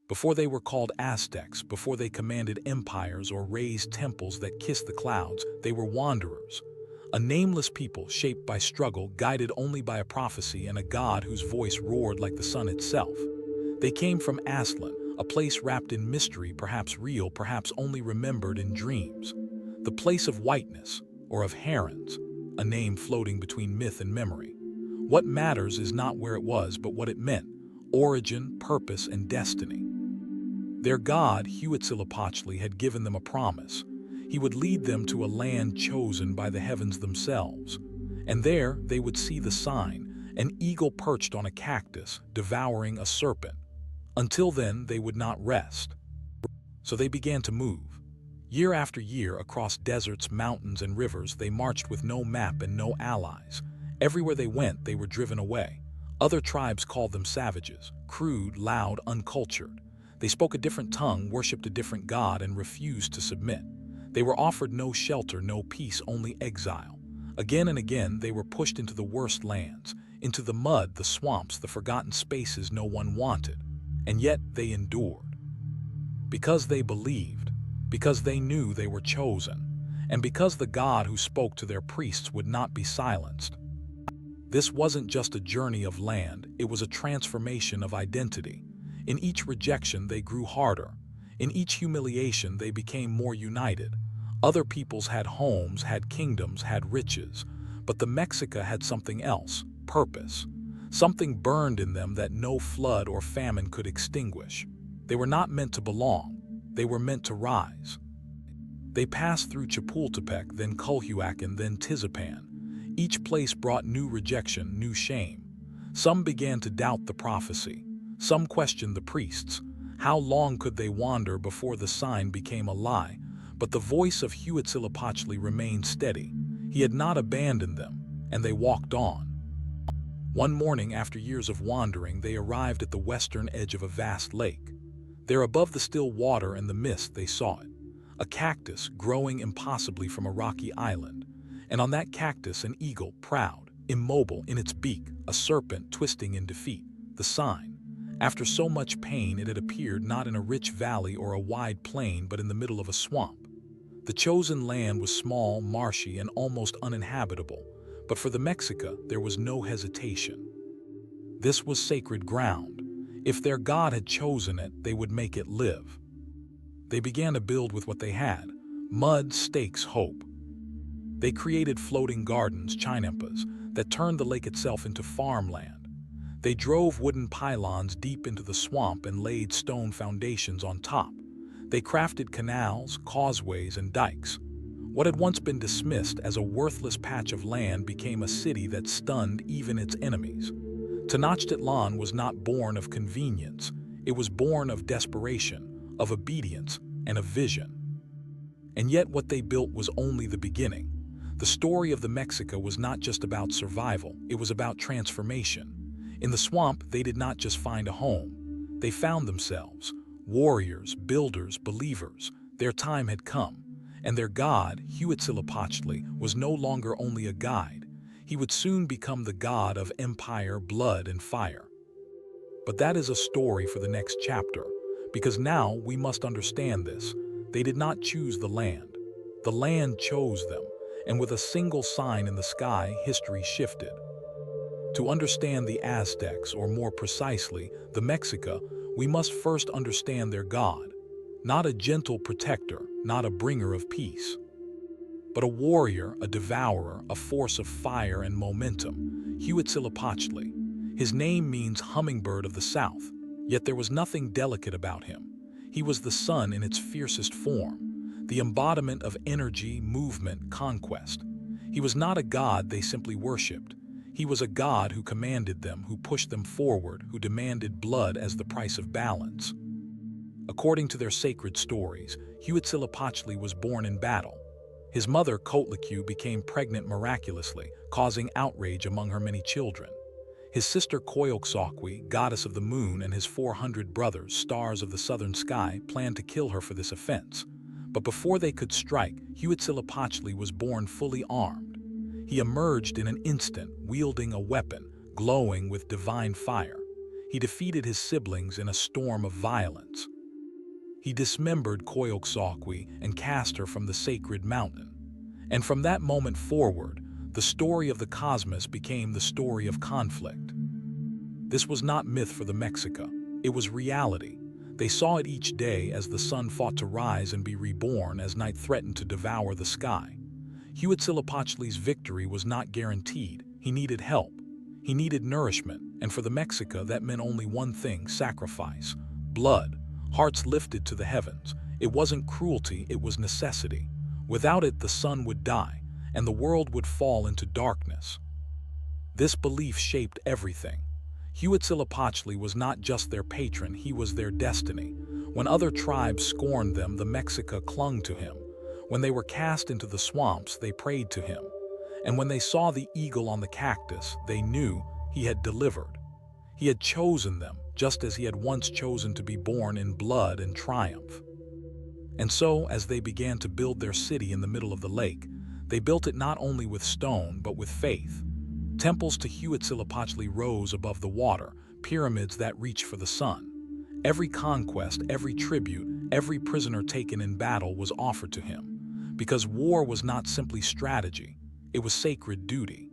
Before they were called Aztecs, before they commanded empires or raised temples that kissed the clouds, they were wanderers. A nameless people shaped by struggle, guided only by a prophecy and a god whose voice roared like the sun itself. They came from Aztlan, a place wrapped in mystery, perhaps real, perhaps only remembered in dreams. The place of whiteness, or of herons, a name floating between myth and memory. What matters is not where it was, but what it meant: origin, purpose, and destiny. Their god, Huitzilopochtli, had given them a promise. He would lead them to a land chosen by the heavens themselves. And there they would see the sign, an eagle perched on a cactus, devouring a serpent. Until then, they would not rest. So they began to move. Year after year, across deserts, mountains, and rivers, they marched with no map and no allies. Everywhere they went, they were driven away. Other tribes called them savages, crude, loud, uncultured. They spoke a different tongue, worshipped a different god, and refused to submit. They were offered no shelter, no peace, only exile. Again and again, they were pushed into the worst lands, into the mud, the swamps, the forgotten spaces no one wanted. And yet they endured. Because they believed, because they knew they were chosen, and because the God who spoke to their priests would not be silenced. This wasn't just a journey of land, it was a transformation of identity. In each rejection, they grew harder. In each humiliation, they became more united. Other peoples had homes, had kingdoms, had riches, but the Mexica had something else: purpose. Something burned in them that no flood or famine could extinguish. They were not meant to belong, they were meant to rise. They passed through Chapultepec, then Culhuacan, then Tizapan. Each place brought new rejection, new shame. Some began to doubt the prophecy. Some questioned the priests. How long could they wander before the sign became a lie? But the voice of Huitzilopochtli remained steady. He had not abandoned them, and they walked on. One morning, after years of wandering, they arrived at the western edge of a vast lake. There, above the still water and the mist, they saw it: a cactus growing impossibly from a rocky island. And on that cactus, an eagle, proud, immobile in its beak, a serpent twisting in defeat, the sign. After so much pain, it had appeared not in a rich valley or a wide plain, but in the middle of a swamp. The chosen land was small, marshy, and almost uninhabitable. But for the Mexica, there was no hesitation. This was sacred ground. If their God had chosen it, they would make it live. They began to build with what they had: mud, stakes, hope. They created floating gardens, chinampas, that turned the lake itself into farmland. They drove wooden pylons deep into the swamp and laid stone foundations on top. They crafted canals, causeways, and dikes. What had once been dismissed as a worthless patch of land became a city that stunned even its enemies. Tenochtitlan was not born of convenience. It was born of desperation, of obedience, and of vision. And yet what they built was only the beginning. The story of the Mexica was not just about survival, it was about transformation. In the swamp, they did not just find a home. They found themselves: warriors, builders, believers. Their time had come. And their god, Huitzilopochtli, was no longer only a guide. He would soon become the god of empire, blood, and fire. But that is a story for the next chapter, because now we must understand this. They did not choose the land. The land chose them, and with a single sign in the sky, history shifted. To understand the Aztecs, or more precisely, the Mexica, we must first understand their god. Not a gentle protector, not a bringer of peace, but a warrior, a devourer, a force of fire and momentum: Huitzilopochtli. His name means hummingbird of the south, yet there was nothing delicate about him. He was the sun in its fiercest form, the embodiment of energy, movement, conquest. He was not a god they simply worshipped. He was a god who commanded them, who pushed them forward, who demanded blood as the price of balance. According to their sacred stories, Huitzilopochtli was born in battle. His mother, Coatlicue, became pregnant miraculously, causing outrage among her many children. His sister Coyolxauhqui, goddess of the moon, and his 400 brothers, stars of the southern sky, planned to kill her for this offense. But before they could strike, Huitzilopochtli was born fully armed. He emerged in an instant, wielding a weapon, glowing with divine fire. He defeated his siblings in a storm of violence. He dismembered Coyolxauhqui and cast her from the sacred mountain. And from that moment forward, the story of the cosmos became the story of conflict. This was not myth for the Mexica. It was reality. They saw it each day as the sun fought to rise and be reborn as night threatened to devour the sky. Huitzilopochtli's victory was not guaranteed. He needed help. He needed nourishment, and for the Mexica that meant only one thing: sacrifice. Blood. Hearts lifted to the heavens. It wasn't cruelty, it was necessity. Without it, the sun would die, and the world would fall into darkness. This belief shaped everything. Huitzilopochtli was not just their patron, he was their destiny. When other tribes scorned them, the Mexica clung to him. When they were cast into the swamps, they prayed to him. And when they saw the eagle on the cactus, they knew he had delivered. He had chosen them, just as he had once chosen to be born in blood and triumph. And so, as they began to build their city in the middle of the lake, they built it not only with stone, but with faith. Temples to Huitzilopochtli rose above the water, pyramids that reached for the sun. Every conquest, every tribute, every prisoner taken in battle was offered to him. Because war was not simply strategy, it was sacred duty.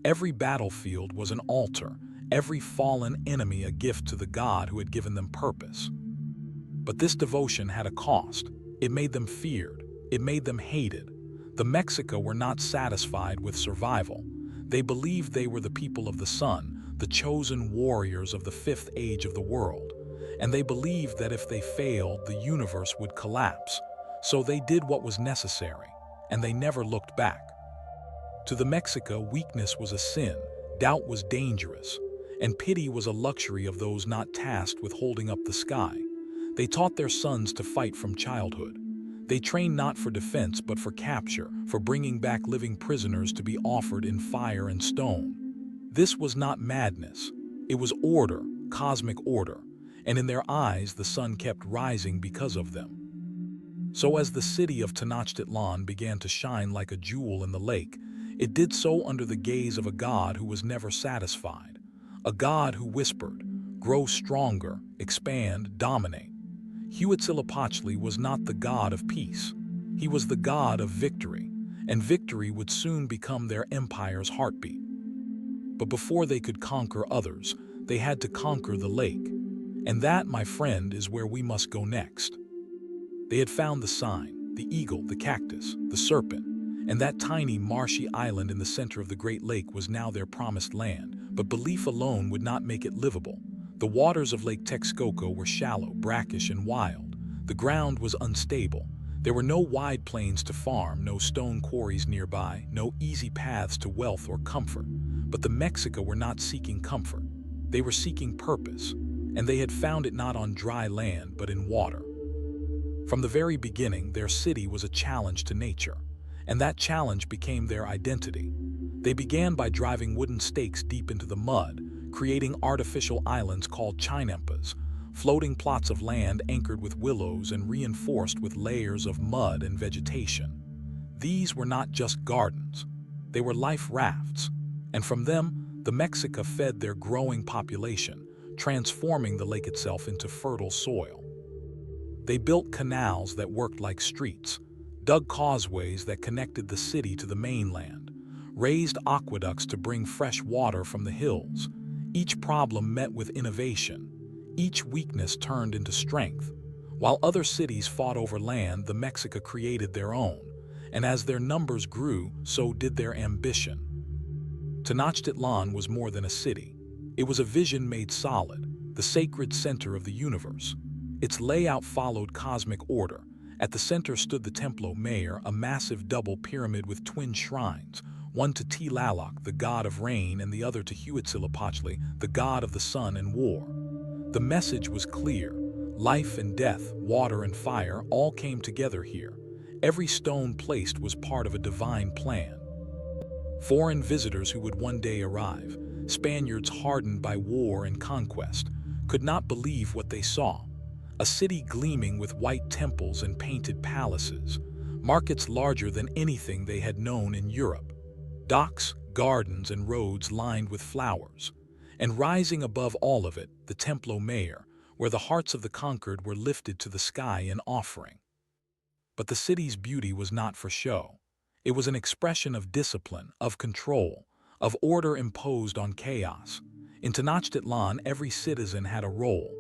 Every battlefield was an altar, every fallen enemy a gift to the god who had given them purpose. But this devotion had a cost. It made them feared. It made them hated. The Mexica were not satisfied with survival. They believed they were the people of the sun, the chosen warriors of the fifth age of the world. And they believed that if they failed, the universe would collapse. So they did what was necessary, and they never looked back. To the Mexica, weakness was a sin, doubt was dangerous, and pity was a luxury of those not tasked with holding up the sky. They taught their sons to fight from childhood. They trained not for defense but for capture, for bringing back living prisoners to be offered in fire and stone. This was not madness. It was order, cosmic order, and in their eyes the sun kept rising because of them. So as the city of Tenochtitlan began to shine like a jewel in the lake, it did so under the gaze of a god who was never satisfied, a god who whispered, "Grow stronger, expand, dominate." Huitzilopochtli was not the god of peace. He was the god of victory, and victory would soon become their empire's heartbeat. But before they could conquer others, they had to conquer the lake. And that, my friend, is where we must go next. They had found the sign, the eagle, the cactus, the serpent, and that tiny marshy island in the center of the Great Lake was now their promised land. But belief alone would not make it livable. The waters of Lake Texcoco were shallow, brackish, and wild. The ground was unstable. There were no wide plains to farm, no stone quarries nearby, no easy paths to wealth or comfort. But the Mexica were not seeking comfort. They were seeking purpose, and they had found it not on dry land, but in water. From the very beginning, their city was a challenge to nature, and that challenge became their identity. They began by driving wooden stakes deep into the mud, creating artificial islands called chinempas, floating plots of land anchored with willows and reinforced with layers of mud and vegetation. These were not just gardens, they were life rafts, and from them, the Mexica fed their growing population, transforming the lake itself into fertile soil. They built canals that worked like streets, dug causeways that connected the city to the mainland, raised aqueducts to bring fresh water from the hills. Each problem met with innovation. Each weakness turned into strength. While other cities fought over land, the Mexica created their own. And as their numbers grew, so did their ambition. Tenochtitlan was more than a city. It was a vision made solid, the sacred center of the universe. Its layout followed cosmic order. At the center stood the Templo Mayor, a massive double pyramid with twin shrines, one to Tlaloc, the god of rain, and the other to Huitzilopochtli, the god of the sun and war. The message was clear. Life and death, water and fire, all came together here. Every stone placed was part of a divine plan. Foreign visitors who would one day arrive, Spaniards hardened by war and conquest, could not believe what they saw. A city gleaming with white temples and painted palaces, markets larger than anything they had known in Europe, docks, gardens, and roads lined with flowers. And rising above all of it, the Templo Mayor, where the hearts of the conquered were lifted to the sky in offering. But the city's beauty was not for show. It was an expression of discipline, of control, of order imposed on chaos. In Tenochtitlan, every citizen had a role.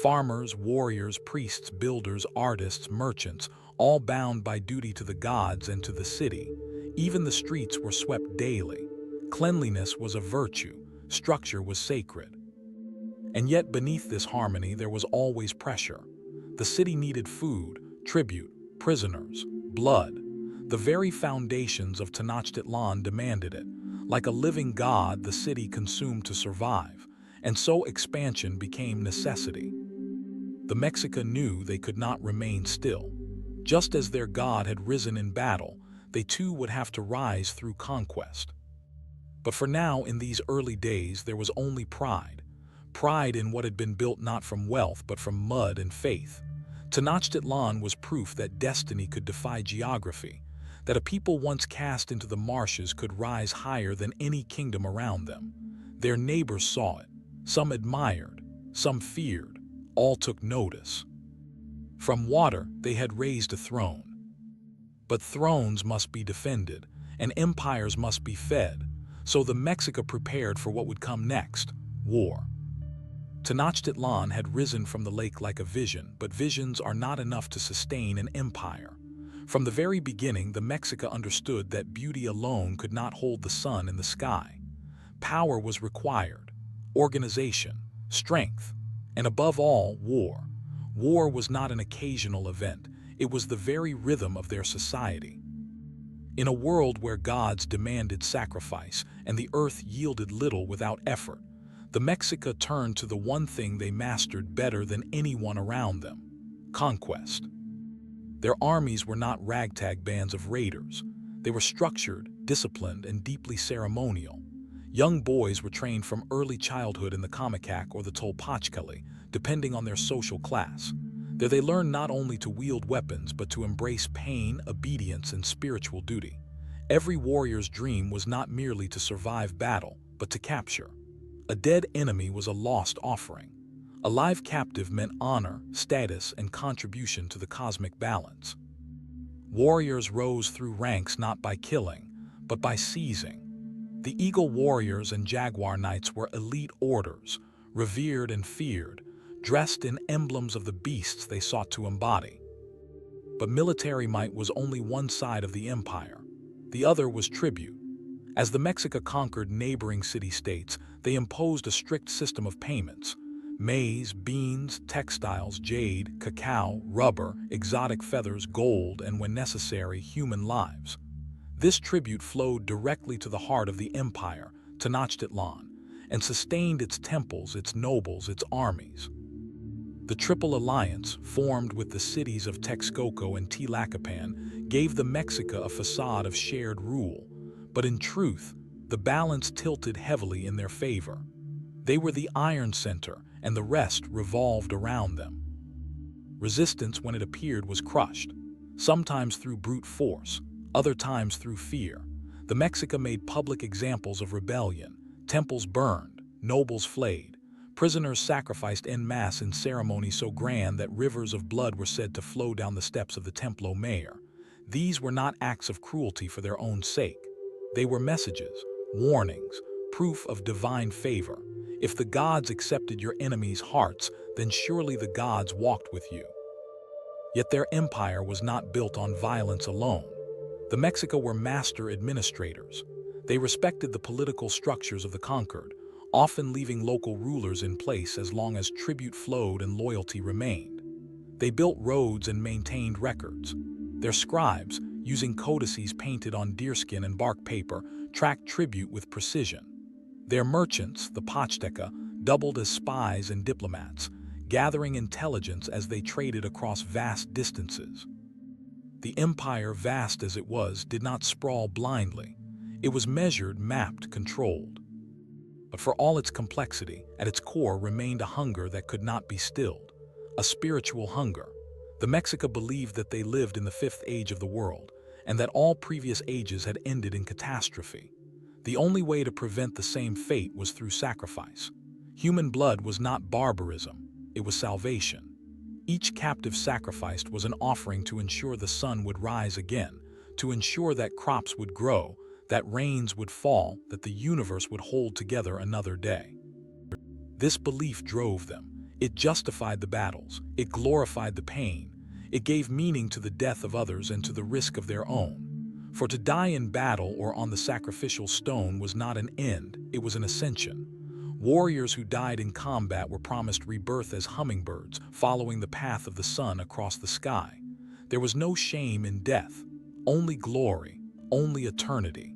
Farmers, warriors, priests, builders, artists, merchants, all bound by duty to the gods and to the city. Even the streets were swept daily. Cleanliness was a virtue, structure was sacred. And yet beneath this harmony there was always pressure. The city needed food, tribute, prisoners, blood. The very foundations of Tenochtitlan demanded it. Like a living god, the city consumed to survive, and so expansion became necessity. The Mexica knew they could not remain still. Just as their god had risen in battle, they too would have to rise through conquest. But for now, in these early days, there was only pride. Pride in what had been built not from wealth but from mud and faith. Tenochtitlan was proof that destiny could defy geography, that a people once cast into the marshes could rise higher than any kingdom around them. Their neighbors saw it. Some admired, some feared, all took notice. From water, they had raised a throne. But thrones must be defended, and empires must be fed, so the Mexica prepared for what would come next, war. Tenochtitlan had risen from the lake like a vision, but visions are not enough to sustain an empire. From the very beginning, the Mexica understood that beauty alone could not hold the sun in the sky. Power was required, organization, strength, and above all, war. War was not an occasional event, it was the very rhythm of their society. In a world where gods demanded sacrifice and the earth yielded little without effort, the Mexica turned to the one thing they mastered better than anyone around them: conquest. Their armies were not ragtag bands of raiders. They were structured, disciplined, and deeply ceremonial. Young boys were trained from early childhood in the Comicac or the Tolpachcali, depending on their social class. There they learned not only to wield weapons, but to embrace pain, obedience, and spiritual duty. Every warrior's dream was not merely to survive battle, but to capture. A dead enemy was a lost offering. A live captive meant honor, status, and contribution to the cosmic balance. Warriors rose through ranks not by killing, but by seizing. The Eagle Warriors and Jaguar Knights were elite orders, revered and feared, dressed in emblems of the beasts they sought to embody. But military might was only one side of the empire. The other was tribute. As the Mexica conquered neighboring city-states, they imposed a strict system of payments: maize, beans, textiles, jade, cacao, rubber, exotic feathers, gold, and when necessary, human lives. This tribute flowed directly to the heart of the empire, Tenochtitlan, and sustained its temples, its nobles, its armies. The Triple Alliance, formed with the cities of Texcoco and Tlacopan, gave the Mexica a facade of shared rule, but in truth, the balance tilted heavily in their favor. They were the iron center, and the rest revolved around them. Resistance, when it appeared, was crushed, sometimes through brute force, other times through fear. The Mexica made public examples of rebellion: temples burned, nobles flayed, prisoners sacrificed en masse in ceremonies so grand that rivers of blood were said to flow down the steps of the Templo Mayor. These were not acts of cruelty for their own sake. They were messages, warnings, proof of divine favor. If the gods accepted your enemies' hearts, then surely the gods walked with you. Yet their empire was not built on violence alone. The Mexica were master administrators. They respected the political structures of the conquered, often leaving local rulers in place as long as tribute flowed and loyalty remained. They built roads and maintained records. Their scribes, using codices painted on deerskin and bark paper, tracked tribute with precision. Their merchants, the Pachteca, doubled as spies and diplomats, gathering intelligence as they traded across vast distances. The empire, vast as it was, did not sprawl blindly. It was measured, mapped, controlled. But for all its complexity, at its core remained a hunger that could not be stilled, a spiritual hunger. The Mexica believed that they lived in the fifth age of the world, and that all previous ages had ended in catastrophe. The only way to prevent the same fate was through sacrifice. Human blood was not barbarism, it was salvation. Each captive sacrificed was an offering to ensure the sun would rise again, to ensure that crops would grow, that rains would fall, that the universe would hold together another day. This belief drove them. It justified the battles. It glorified the pain. It gave meaning to the death of others and to the risk of their own. For to die in battle or on the sacrificial stone was not an end, it was an ascension. Warriors who died in combat were promised rebirth as hummingbirds, following the path of the sun across the sky. There was no shame in death, only glory, only eternity.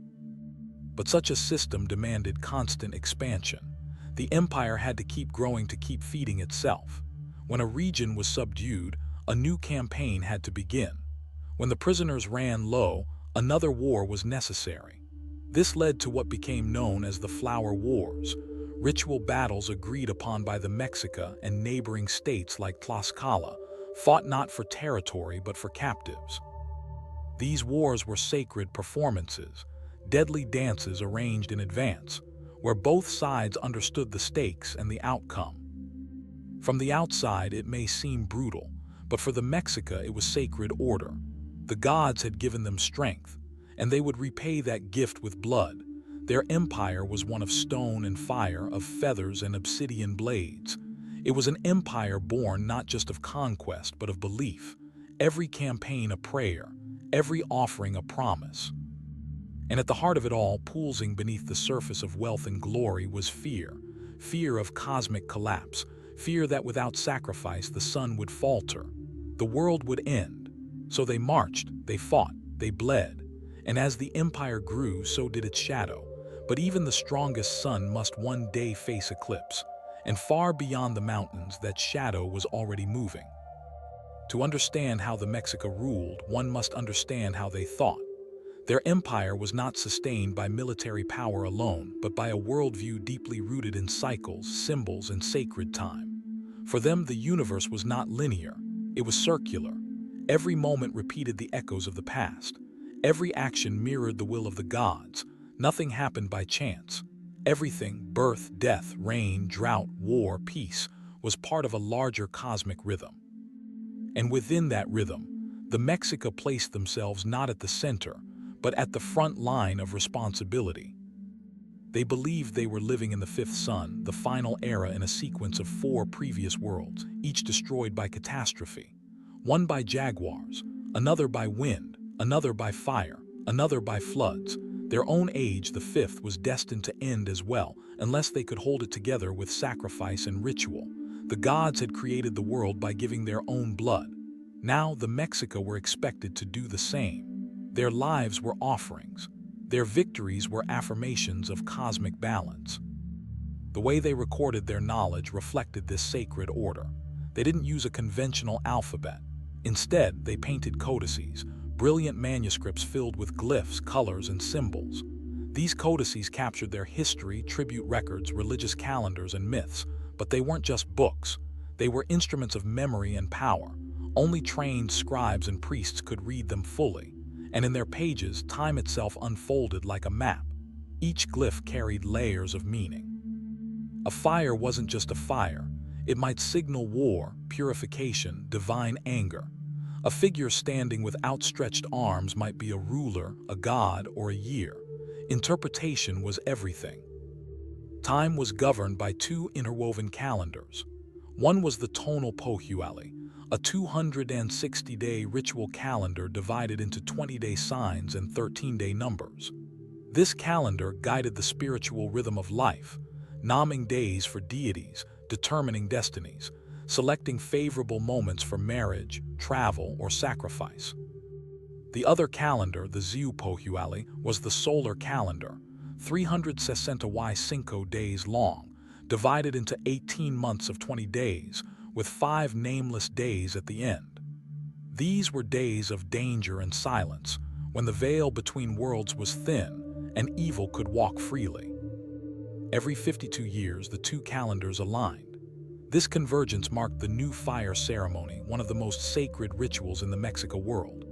But such a system demanded constant expansion. The empire had to keep growing to keep feeding itself. When a region was subdued, a new campaign had to begin. When the prisoners ran low, another war was necessary. This led to what became known as the Flower Wars, ritual battles agreed upon by the Mexica and neighboring states like Tlaxcala, fought not for territory but for captives. These wars were sacred performances, deadly dances arranged in advance, where both sides understood the stakes and the outcome. From the outside, it may seem brutal, but for the Mexica it was sacred order. The gods had given them strength, and they would repay that gift with blood. Their empire was one of stone and fire, of feathers and obsidian blades. It was an empire born not just of conquest, but of belief. Every campaign a prayer, every offering a promise. And at the heart of it all, pulsing beneath the surface of wealth and glory, was fear. Fear of cosmic collapse. Fear that without sacrifice the sun would falter. The world would end. So they marched, they fought, they bled. And as the empire grew, so did its shadow. But even the strongest sun must one day face eclipse. And far beyond the mountains, that shadow was already moving. To understand how the Mexica ruled, one must understand how they thought. Their empire was not sustained by military power alone, but by a worldview deeply rooted in cycles, symbols, and sacred time. For them, the universe was not linear, it was circular. Every moment repeated the echoes of the past. Every action mirrored the will of the gods. Nothing happened by chance. Everything, birth, death, rain, drought, war, peace, was part of a larger cosmic rhythm. And within that rhythm, the Mexica placed themselves not at the center, but at the front line of responsibility. They believed they were living in the fifth sun, the final era in a sequence of 4 previous worlds, each destroyed by catastrophe. One by jaguars, another by wind, another by fire, another by floods. Their own age, the fifth, was destined to end as well, unless they could hold it together with sacrifice and ritual. The gods had created the world by giving their own blood. Now the Mexica were expected to do the same. Their lives were offerings. Their victories were affirmations of cosmic balance. The way they recorded their knowledge reflected this sacred order. They didn't use a conventional alphabet. Instead, they painted codices, brilliant manuscripts filled with glyphs, colors, and symbols. These codices captured their history, tribute records, religious calendars, and myths, but they weren't just books. They were instruments of memory and power. Only trained scribes and priests could read them fully. And in their pages, time itself unfolded like a map. Each glyph carried layers of meaning. A fire wasn't just a fire. It might signal war, purification, divine anger. A figure standing with outstretched arms might be a ruler, a god, or a year. Interpretation was everything. Time was governed by 2 interwoven calendars. One was the Tonalpohualli, a 260-day ritual calendar divided into 20-day signs and 13-day numbers. This calendar guided the spiritual rhythm of life, naming days for deities, determining destinies, selecting favorable moments for marriage, travel, or sacrifice. The other calendar, the Huitzilopochtli, was the solar calendar, 365 days long, divided into 18 months of 20 days, with 5 nameless days at the end. These were days of danger and silence, when the veil between worlds was thin and evil could walk freely. Every 52 years, the 2 calendars aligned. This convergence marked the new fire ceremony, one of the most sacred rituals in the Mexica world.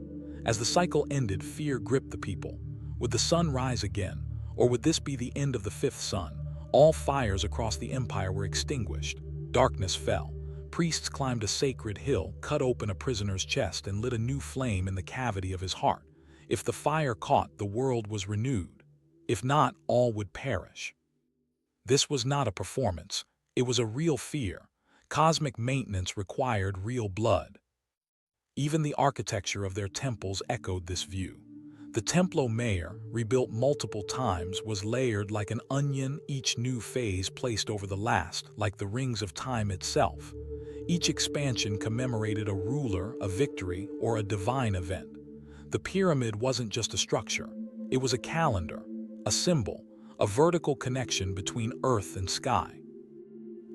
As the cycle ended, fear gripped the people. Would the sun rise again, or would this be the end of the fifth sun? All fires across the empire were extinguished. Darkness fell. Priests climbed a sacred hill, cut open a prisoner's chest, and lit a new flame in the cavity of his heart. If the fire caught, the world was renewed. If not, all would perish. This was not a performance. It was a real fear. Cosmic maintenance required real blood. Even the architecture of their temples echoed this view. The Templo Mayor, rebuilt multiple times, was layered like an onion, each new phase placed over the last, like the rings of time itself. Each expansion commemorated a ruler, a victory, or a divine event. The pyramid wasn't just a structure. It was a calendar, a symbol, a vertical connection between earth and sky.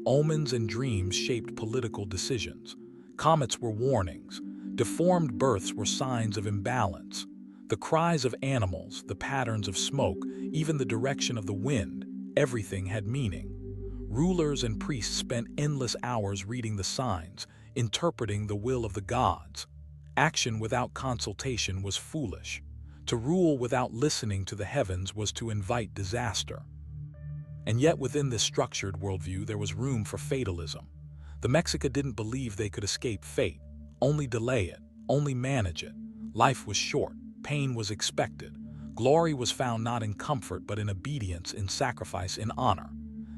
Omens and dreams shaped political decisions. Comets were warnings. Deformed births were signs of imbalance. The cries of animals, the patterns of smoke, even the direction of the wind, everything had meaning. Rulers and priests spent endless hours reading the signs, interpreting the will of the gods. Action without consultation was foolish. To rule without listening to the heavens was to invite disaster. And yet within this structured worldview there was room for fatalism. The Mexica didn't believe they could escape fate, only delay it, only manage it. Life was short. Pain was expected. Glory was found not in comfort but in obedience, in sacrifice, in honor.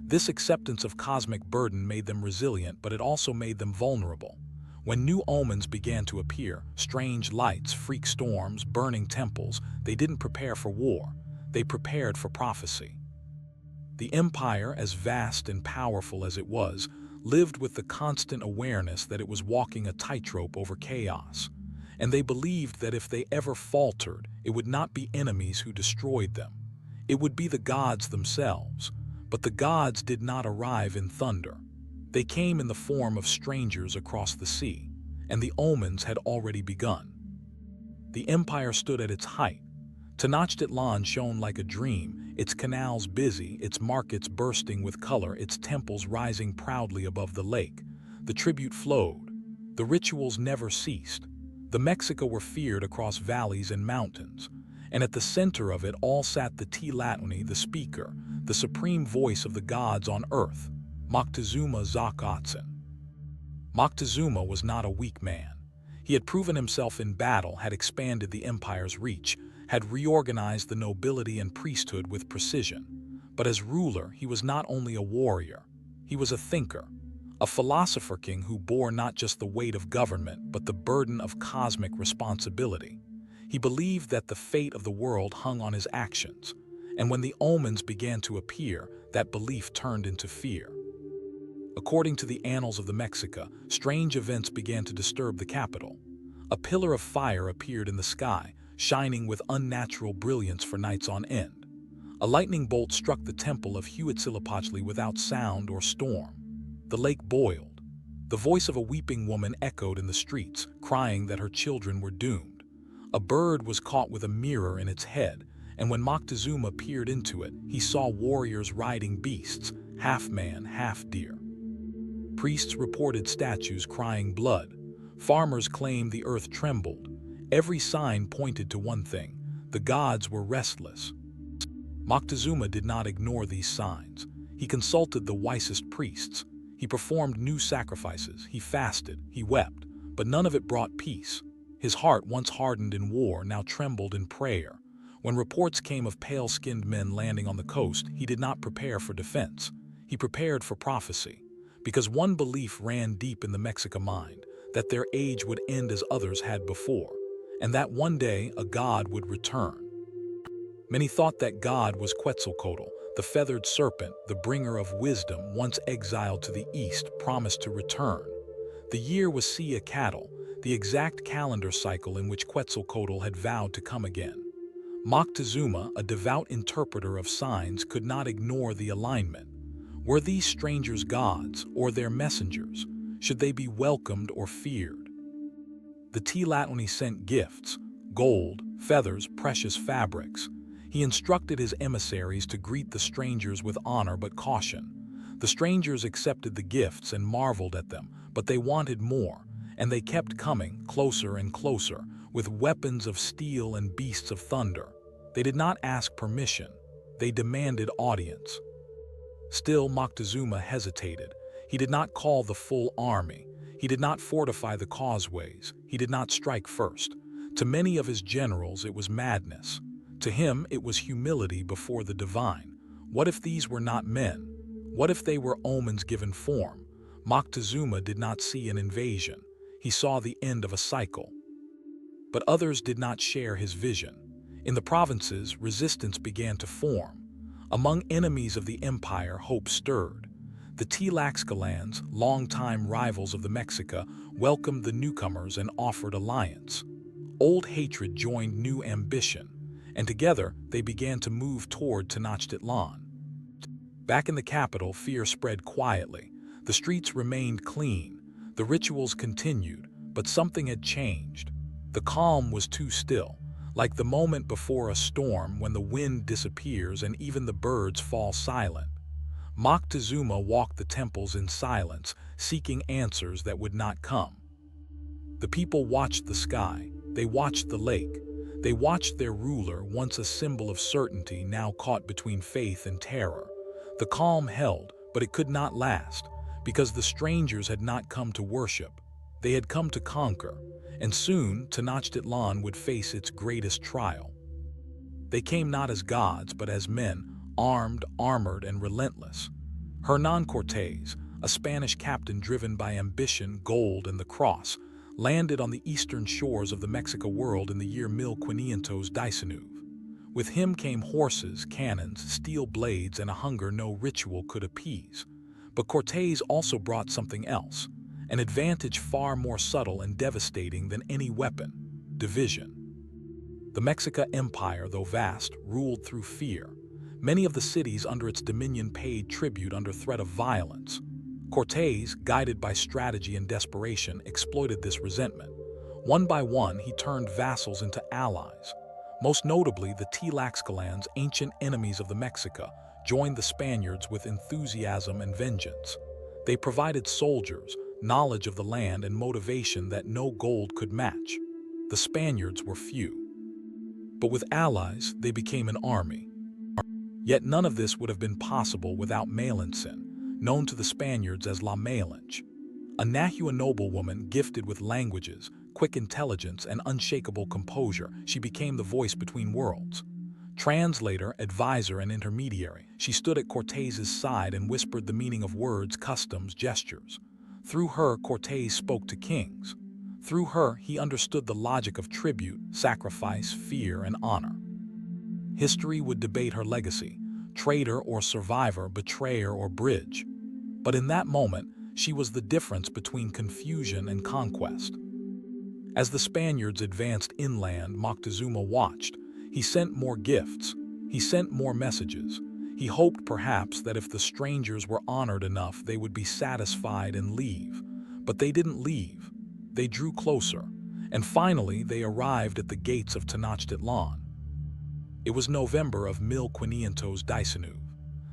This acceptance of cosmic burden made them resilient, but it also made them vulnerable. When new omens began to appear, strange lights, freak storms, burning temples, they didn't prepare for war. They prepared for prophecy. The empire, as vast and powerful as it was, lived with the constant awareness that it was walking a tightrope over chaos. And they believed that if they ever faltered, it would not be enemies who destroyed them. It would be the gods themselves. But the gods did not arrive in thunder. They came in the form of strangers across the sea, and the omens had already begun. The empire stood at its height. Tenochtitlan shone like a dream, its canals busy, its markets bursting with color, its temples rising proudly above the lake. The tribute flowed. The rituals never ceased. The Mexica were feared across valleys and mountains, and at the center of it all sat the Tlahtuni, the speaker, the supreme voice of the gods on earth, Moctezuma Xocoatzin. Moctezuma was not a weak man. He had proven himself in battle, had expanded the empire's reach, had reorganized the nobility and priesthood with precision. But as ruler, he was not only a warrior, he was a thinker. A philosopher king who bore not just the weight of government, but the burden of cosmic responsibility. He believed that the fate of the world hung on his actions, and when the omens began to appear, that belief turned into fear. According to the annals of the Mexica, strange events began to disturb the capital. A pillar of fire appeared in the sky, shining with unnatural brilliance for nights on end. A lightning bolt struck the temple of Huitzilopochtli without sound or storm. The lake boiled. The voice of a weeping woman echoed in the streets, crying that her children were doomed. A bird was caught with a mirror in its head, and when Moctezuma peered into it, he saw warriors riding beasts, half man, half deer. Priests reported statues crying blood. Farmers claimed the earth trembled. Every sign pointed to one thing: the gods were restless. Moctezuma did not ignore these signs. He consulted the wisest priests. He performed new sacrifices, he fasted, he wept, but none of it brought peace. His heart, once hardened in war, now trembled in prayer. When reports came of pale-skinned men landing on the coast, he did not prepare for defense. He prepared for prophecy, because one belief ran deep in the Mexica mind, that their age would end as others had before, and that one day a god would return. Many thought that god was Quetzalcoatl, the feathered serpent, the bringer of wisdom, once exiled to the east, promised to return. The year was Sia Cattle, the exact calendar cycle in which Quetzalcoatl had vowed to come again. Moctezuma, a devout interpreter of signs, could not ignore the alignment. Were these strangers gods or their messengers? Should they be welcomed or feared? The Tlahtuni sent gifts: gold, feathers, precious fabrics. He instructed his emissaries to greet the strangers with honor but caution. The strangers accepted the gifts and marveled at them, but they wanted more, and they kept coming, closer and closer, with weapons of steel and beasts of thunder. They did not ask permission, they demanded audience. Still, Moctezuma hesitated. He did not call the full army. He did not fortify the causeways. He did not strike first. To many of his generals, it was madness. To him, it was humility before the divine. What if these were not men? What if they were omens given form? Moctezuma did not see an invasion. He saw the end of a cycle. But others did not share his vision. In the provinces, resistance began to form. Among enemies of the empire, hope stirred. The Tlaxcalans, longtime rivals of the Mexica, welcomed the newcomers and offered alliance. Old hatred joined new ambition, and together they began to move toward Tenochtitlan. Back in the capital, fear spread quietly. The streets remained clean. The rituals continued, but something had changed. The calm was too still, like the moment before a storm when the wind disappears and even the birds fall silent. Moctezuma walked the temples in silence, seeking answers that would not come. The people watched the sky. They watched the lake. They watched their ruler, once a symbol of certainty, now caught between faith and terror. The calm held, but it could not last, because the strangers had not come to worship. They had come to conquer, and soon Tenochtitlan would face its greatest trial. They came not as gods, but as men, armed, armored, and relentless. Hernán Cortés, a Spanish captain driven by ambition, gold, and the cross, landed on the eastern shores of the Mexica world in the year 1519. With him came horses, cannons, steel blades, and a hunger no ritual could appease. But Cortés also brought something else, an advantage far more subtle and devastating than any weapon: division. The Mexica Empire, though vast, ruled through fear. Many of the cities under its dominion paid tribute under threat of violence. Cortés, guided by strategy and desperation, exploited this resentment. One by one, he turned vassals into allies. Most notably, the Tlaxcalans, ancient enemies of the Mexica, joined the Spaniards with enthusiasm and vengeance. They provided soldiers, knowledge of the land, and motivation that no gold could match. The Spaniards were few. But with allies, they became an army. Yet none of this would have been possible without Melanson, known to the Spaniards as La Malinche. A Nahua noblewoman gifted with languages, quick intelligence, and unshakable composure, she became the voice between worlds. Translator, advisor, and intermediary, she stood at Cortés's side and whispered the meaning of words, customs, gestures. Through her, Cortés spoke to kings. Through her, he understood the logic of tribute, sacrifice, fear, and honor. History would debate her legacy: traitor or survivor, betrayer or bridge. But in that moment, she was the difference between confusion and conquest. As the Spaniards advanced inland, Moctezuma watched. He sent more gifts. He sent more messages. He hoped perhaps that if the strangers were honored enough, they would be satisfied and leave. But they didn't leave. They drew closer. And finally, they arrived at the gates of Tenochtitlan. It was November of 1519.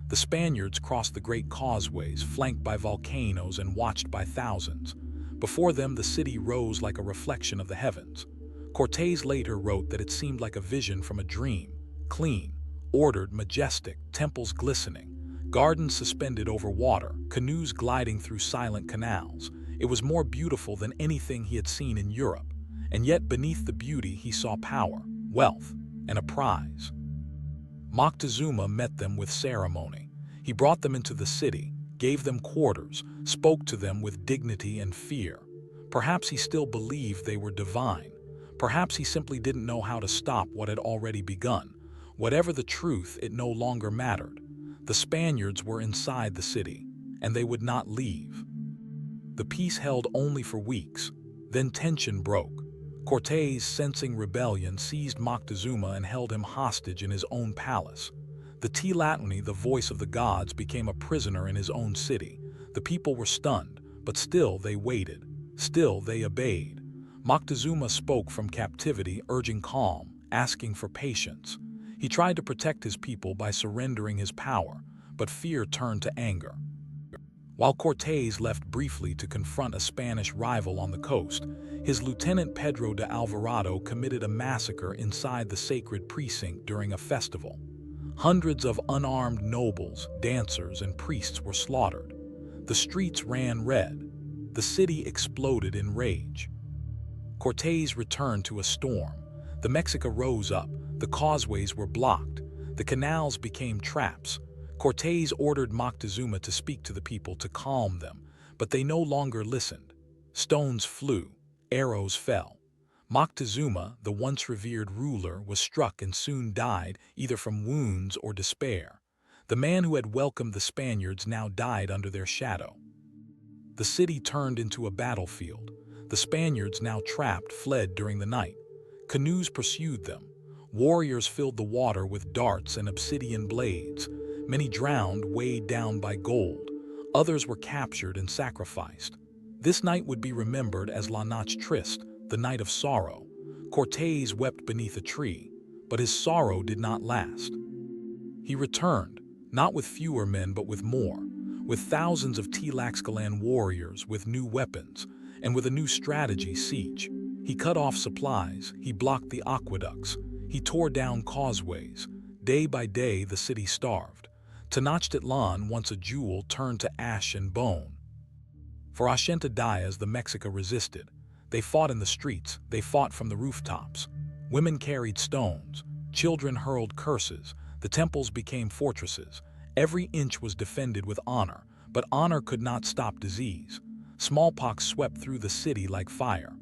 The Spaniards crossed the great causeways, flanked by volcanoes and watched by thousands. Before them, the city rose like a reflection of the heavens. Cortés later wrote that it seemed like a vision from a dream: clean, ordered, majestic, temples glistening, gardens suspended over water, canoes gliding through silent canals. It was more beautiful than anything he had seen in Europe, and yet beneath the beauty he saw power, wealth, and a prize. Moctezuma met them with ceremony. He brought them into the city, gave them quarters, spoke to them with dignity and fear. Perhaps he still believed they were divine. Perhaps he simply didn't know how to stop what had already begun. Whatever the truth, it no longer mattered. The Spaniards were inside the city, and they would not leave. The peace held only for weeks. Then tension broke. Cortés, sensing rebellion, seized Moctezuma and held him hostage in his own palace. The Tlaxcalani, the voice of the gods, became a prisoner in his own city. The people were stunned, but still they waited. Still they obeyed. Moctezuma spoke from captivity, urging calm, asking for patience. He tried to protect his people by surrendering his power, but fear turned to anger. While Cortés left briefly to confront a Spanish rival on the coast, his lieutenant Pedro de Alvarado committed a massacre inside the sacred precinct during a festival. Hundreds of unarmed nobles, dancers, and priests were slaughtered. The streets ran red. The city exploded in rage. Cortés returned to a storm. The Mexica rose up. The causeways were blocked. The canals became traps. Cortés ordered Moctezuma to speak to the people to calm them, but they no longer listened. Stones flew. Arrows fell. Moctezuma, the once revered ruler, was struck and soon died, either from wounds or despair. The man who had welcomed the Spaniards now died under their shadow. The city turned into a battlefield. The Spaniards, now trapped, fled during the night. Canoes pursued them. Warriors filled the water with darts and obsidian blades. Many drowned, weighed down by gold. Others were captured and sacrificed. This night would be remembered as La Noche Triste, the night of sorrow. Cortés wept beneath a tree, but his sorrow did not last. He returned, not with fewer men but with more, with thousands of Tlaxcalan warriors, with new weapons, and with a new strategy: siege. He cut off supplies, he blocked the aqueducts, he tore down causeways. Day by day the city starved. Tenochtitlan, once a jewel, turned to ash and bone. For 80 días the Mexica resisted. They fought in the streets, they fought from the rooftops. Women carried stones, children hurled curses, the temples became fortresses. Every inch was defended with honor, but honor could not stop disease. Smallpox swept through the city like fire.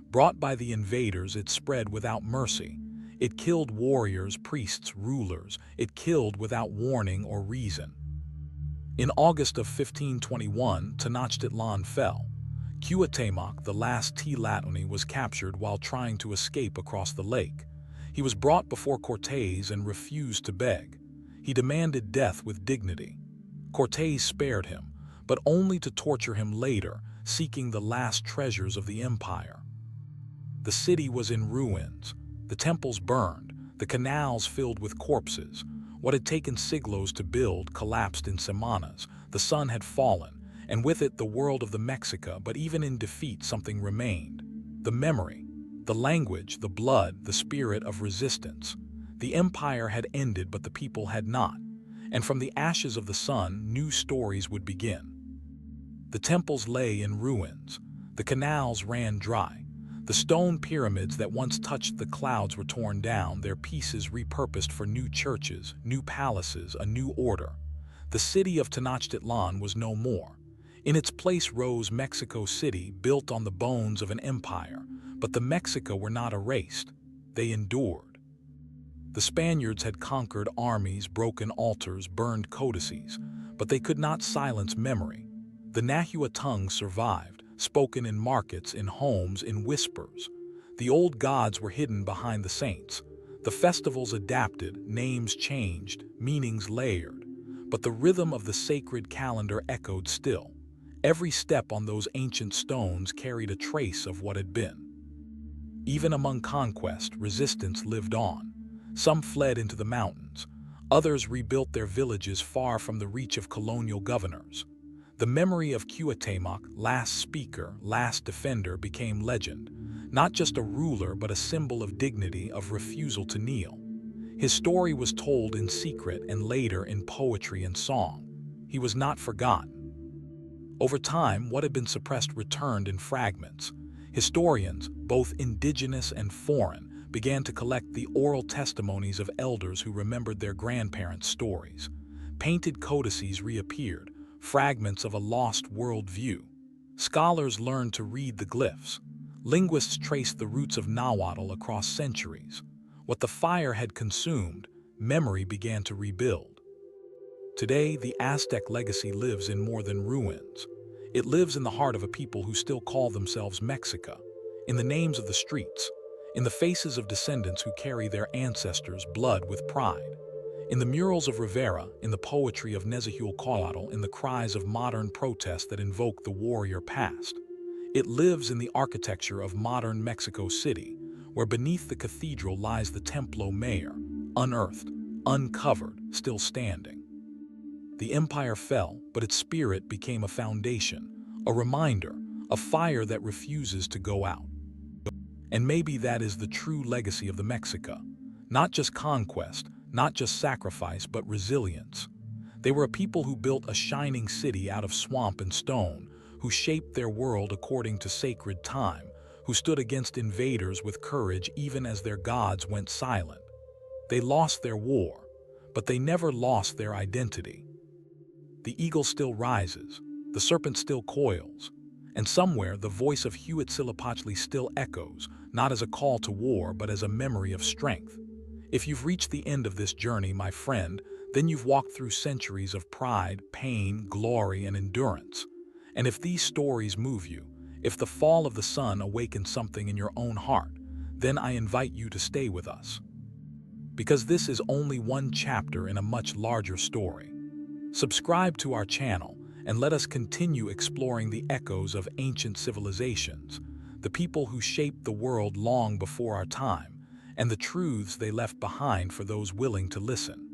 Brought by the invaders, it spread without mercy. It killed warriors, priests, rulers. It killed without warning or reason. In August of 1521, Tenochtitlan fell. Cuauhtémoc, the last Tlatoani, was captured while trying to escape across the lake. He was brought before Cortés and refused to beg. He demanded death with dignity. Cortés spared him, but only to torture him later, seeking the last treasures of the empire. The city was in ruins. The temples burned, the canals filled with corpses. What had taken siglos to build collapsed in semanas. The sun had fallen, and with it the world of the Mexica, but even in defeat something remained. The memory, the language, the blood, the spirit of resistance. The empire had ended, but the people had not, and from the ashes of the sun, new stories would begin. The temples lay in ruins. The canals ran dry. The stone pyramids that once touched the clouds were torn down, their pieces repurposed for new churches, new palaces, a new order. The city of Tenochtitlan was no more. In its place rose Mexico City, built on the bones of an empire. But the Mexica were not erased. They endured. The Spaniards had conquered armies, broken altars, burned codices, but they could not silence memory. The Nahua tongue survived, spoken in markets, in homes, in whispers. The old gods were hidden behind the saints. The festivals adapted, names changed, meanings layered. But the rhythm of the sacred calendar echoed still. Every step on those ancient stones carried a trace of what had been. Even among conquest, resistance lived on. Some fled into the mountains. Others rebuilt their villages far from the reach of colonial governors. The memory of Cuauhtémoc, last speaker, last defender, became legend. Not just a ruler, but a symbol of dignity, of refusal to kneel. His story was told in secret and later in poetry and song. He was not forgotten. Over time, what had been suppressed returned in fragments. Historians, both indigenous and foreign, began to collect the oral testimonies of elders who remembered their grandparents' stories. Painted codices reappeared, fragments of a lost worldview. Scholars learned to read the glyphs. Linguists traced the roots of Nahuatl across centuries. What the fire had consumed, memory began to rebuild. Today, the Aztec legacy lives in more than ruins. It lives in the heart of a people who still call themselves Mexica, in the names of the streets, in the faces of descendants who carry their ancestors' blood with pride, in the murals of Rivera, in the poetry of Nezahualcóyotl, in the cries of modern protest that invoke the warrior past. It lives in the architecture of modern Mexico City, where beneath the cathedral lies the Templo Mayor, unearthed, uncovered, still standing. The empire fell, but its spirit became a foundation, a reminder, a fire that refuses to go out. And maybe that is the true legacy of the Mexica. Not just conquest, not just sacrifice but resilience. They were a people who built a shining city out of swamp and stone, who shaped their world according to sacred time, who stood against invaders with courage even as their gods went silent. They lost their war, but they never lost their identity. The eagle still rises, the serpent still coils, and somewhere the voice of Huitzilopochtli still echoes, not as a call to war but as a memory of strength. If you've reached the end of this journey, my friend, then you've walked through centuries of pride, pain, glory, and endurance. And if these stories move you, if the fall of the sun awakens something in your own heart, then I invite you to stay with us. Because this is only one chapter in a much larger story. Subscribe to our channel and let us continue exploring the echoes of ancient civilizations, the people who shaped the world long before our time, and the truths they left behind for those willing to listen.